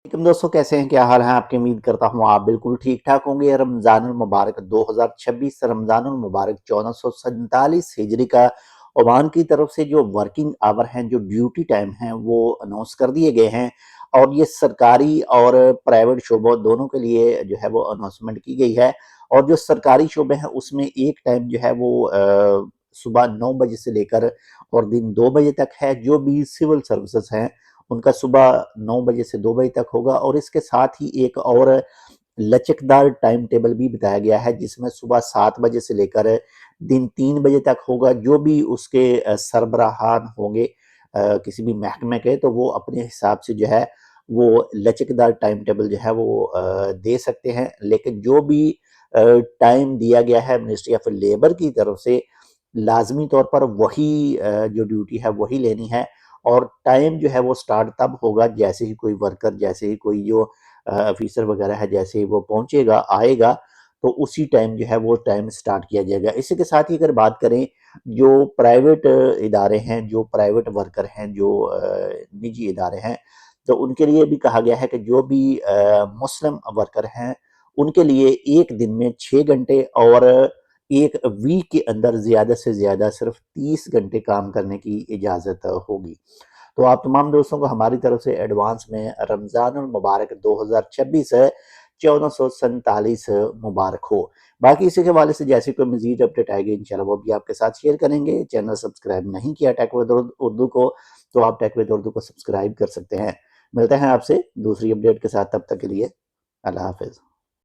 वालेकुम दोस्तों, कैसे हैं? क्या हाल है आपके? उम्मीद करता हूँ आप बिल्कुल ठीक ठाक होंगे। रमज़ानुल मुबारक 2026 रमज़ानुल मुबारक 1447 हिजरी का ओमान की तरफ से जो वर्किंग आवर हैं, जो ड्यूटी टाइम हैं, वो अनाउंस कर दिए गए हैं। और ये सरकारी और प्राइवेट शोबों दोनों के लिए जो है वो अनाउंसमेंट की गई है। और जो सरकारी शोबे हैं उसमें एक टाइम जो है वो सुबह 9 बजे से लेकर और दिन 2 बजे तक है। जो भी सिविल सर्विसेज हैं उनका सुबह 9 बजे से 2 बजे तक होगा। और इसके साथ ही एक और लचकदार टाइम टेबल भी बताया गया है, जिसमें सुबह 7 बजे से लेकर दिन 3 बजे तक होगा। जो भी उसके सरबराहान होंगे किसी भी महकमे के, तो वो अपने हिसाब से जो है वो लचकदार टाइम टेबल जो है वो दे सकते हैं। लेकिन जो भी टाइम दिया गया है मिनिस्ट्री ऑफ लेबर की तरफ से, लाजमी तौर पर वही जो ड्यूटी है वही लेनी है। और टाइम जो है वो स्टार्ट तब होगा जैसे ही कोई वर्कर, जैसे ही कोई जो ऑफिसर वगैरह है, जैसे ही वो पहुंचेगा आएगा, तो उसी टाइम जो है वो टाइम स्टार्ट किया जाएगा। इसी के साथ ही अगर बात करें, जो प्राइवेट इदारे हैं, जो प्राइवेट वर्कर हैं, जो निजी इदारे हैं, तो उनके लिए भी कहा गया है कि जो भी मुस्लिम वर्कर हैं उनके लिए एक दिन में 6 घंटे और एक वीक के अंदर ज़्यादा से ज़्यादा सिर्फ 30 घंटे काम करने की इजाज़त होगी। तो आप तमाम दोस्तों को हमारी तरफ से एडवांस में रमज़ानुल मुबारक 2026 1447 मुबारक हो। बाकी इसी के हवाले से जैसे कोई मज़ीद अपडेट आएगी इंशाल्लाह वो भी आपके साथ शेयर करेंगे। चैनल सब्सक्राइब नहीं किया टेक विद उर्दू को, तो आप टेक विद उर्दू को सब्सक्राइब कर सकते हैं। मिलते हैं आपसे दूसरी अपडेट के साथ, तब तक के लिए अल्लाह हाफ़िज़।